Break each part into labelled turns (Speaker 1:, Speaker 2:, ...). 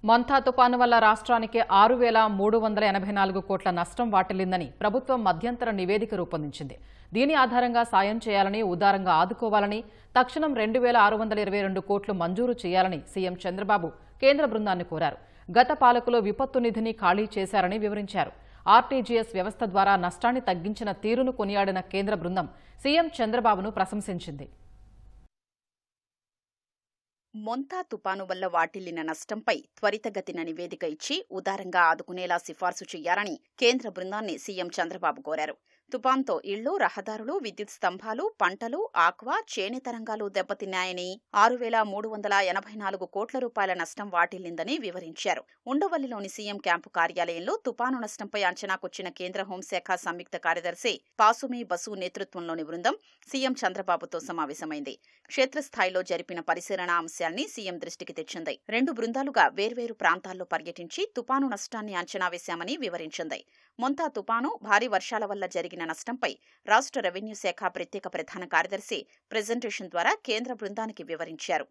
Speaker 1: మంథా తుపాను వల్ల రాష్ట్రానికి 6,384 కోట్ల నష్టం వాటిల్లిందని ప్రభుత్వం మధ్యంతర నివేదిక రూపొందించింది. దీని ఆధారంగా సాయం చేయాలని, ఉదారంగా ఆదుకోవాలని, తక్షణం 2,622 కోట్లు మంజూరు చేయాలని సీఎం చంద్రబాబు కేంద్ర బృందాన్ని కోరారు. గత పాలకులు విపత్తు నిధిని ఖాళీ చేశారని వివరించారు. ఆర్టీజీఎస్ వ్యవస్థ ద్వారా నష్టాన్ని తగ్గించిన తీరును కొనియాడిన కేంద్ర బృందం సీఎం చంద్రబాబును ప్రశంసించింది.
Speaker 2: మొంతా తుపాను వల్ల వాటిల్లిన నష్టంపై త్వరితగతిన నివేదిక ఇచ్చి ఉదారంగా ఆదుకునేలా సిఫార్సు చేయాలని కేంద్ర బృందాన్ని సీఎం చంద్రబాబు కోరారు. తుపాన్తో ఇళ్లు, రహదారులు, విద్యుత్ స్తంభాలు, పంటలు, ఆక్వా, చేనేత రంగాలు దెబ్బతిన్నాయని, 6,384 కోట్ల రూపాయల నష్టం వాటిల్లిందని వివరించారు. ఉండవల్లిలోని సీఎం క్యాంపు కార్యాలయంలో తుపాను నష్టంపై అంచనాకొచ్చిన కేంద్ర హోంశాఖ సంయుక్త కార్యదర్శి పాసుమి బసు నేతృత్వంలోని బృందం సీఎం చంద్రబాబుతో సమావేశమైంది. క్షేత్రస్థాయిలో జరిపిన పరిశీలన అంశాల్ని సీఎం దృష్టికి తెచ్చింది. 2 బృందాలుగా వేర్వేరు ప్రాంతాల్లో పర్యటించి తుపాను నష్టాన్ని అంచనా వేశామని వివరించింది. మొంతా తుపాను, భారీ వర్షాల వల్ల జరిగిన నష్టంపై రాష్ట్ర రెవెన్యూ శాఖ ప్రత్యేక ప్రధాన కార్యదర్శి ప్రెజెంటేషన్ ద్వారా కేంద్ర బృందానికి వివరించారు.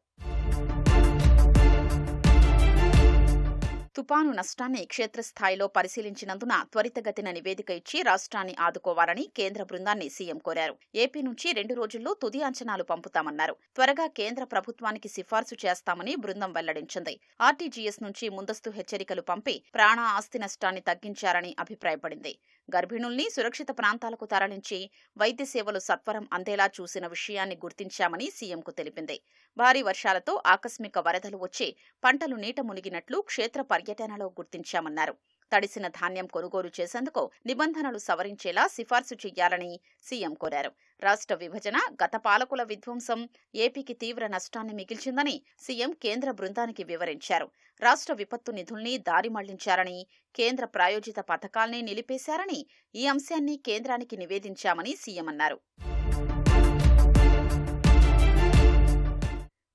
Speaker 2: తుపాను నష్టాన్ని క్షేత్రస్థాయిలో పరిశీలించినందున త్వరితగతిన నివేదిక ఇచ్చి రాష్ట్రాన్ని ఆదుకోవాలని కేంద్ర బృందాన్ని సీఎం కోరారు. ఏపీ నుంచి 2 రోజుల్లో తుది అంచనాలు పంపుతామన్నారు. త్వరగా కేంద్ర ప్రభుత్వానికి సిఫార్సు చేస్తామని బృందం వెల్లడించింది. ఆర్టీజీఎస్ నుంచి ముందస్తు హెచ్చరికలు పంపి ప్రాణ ఆస్తి నష్టాన్ని తగ్గించారని అభిప్రాయపడింది. గర్భిణుల్ని సురక్షిత ప్రాంతాలకు తరలించి వైద్య సేవలు సత్వరం అందేలా చూసిన విషయాన్ని గుర్తించామని సీఎంకు తెలిపింది. భారీ వర్షాలతో ఆకస్మిక వరదలు వచ్చి పంటలు నీట మునిగినట్లు క్షేత్ర పర్యటనలో గుర్తించామన్నారు. తడిసిన ధాన్యం కొనుగోలు చేసేందుకు నిబంధనలు సవరించేలా సిఫార్సు చేయాలని సీఎం కోరారు. రాష్ట్ర విభజన, గత పాలకుల విధ్వంసం ఏపీకి తీవ్ర నష్టాన్ని మిగిల్చిందని సీఎం కేంద్ర బృందానికి వివరించారు. రాష్ట్ర విపత్తు నిధుల్ని దారి మళ్లించారని, కేంద్ర ప్రాయోజిత పథకాల్ని నిలిపేశారని, ఈ అంశాన్ని కేంద్రానికి నివేదించామని సీఎం అన్నారు.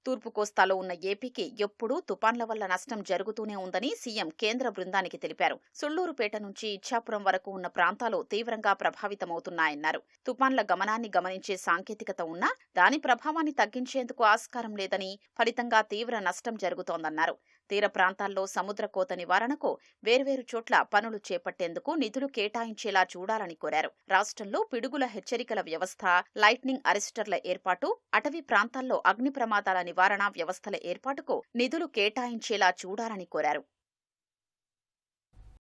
Speaker 2: తూర్పు కోస్తాలో ఉన్న ఏపీకి ఎప్పుడూ తుపాన్ల వల్ల నష్టం జరుగుతూనే ఉందని సీఎం కేంద్ర బృందానికి తెలిపారు. సుళ్లూరుపేట నుంచి ఇచ్చాపురం వరకు ఉన్న ప్రాంతాలు తీవ్రంగా ప్రభావితమవుతున్నాయన్నారు. తుపాన్ల గమనాన్ని గమనించే సాంకేతికత ఉన్నా దాని ప్రభావాన్ని తగ్గించేందుకు ఆస్కారం లేదని, ఫలితంగా తీవ్ర నష్టం జరుగుతోందన్నారు. తీర ప్రాంతాల్లో సముద్ర కోత నివారణకు వేర్వేరు చోట్ల పనులు చేపట్టేందుకు నిధులు కేటాయించేలా చూడాలని కోరారు. రాష్ట్రంలో పిడుగుల హెచ్చరికల వ్యవస్థ, లైట్నింగ్ అరెస్టర్ల ఏర్పాటు, అటవీ ప్రాంతాల్లో అగ్ని ప్రమాదాల నివారణ వ్యవస్థల ఏర్పాటుకు నిధులు కేటాయించేలా చూడాలని కోరారు.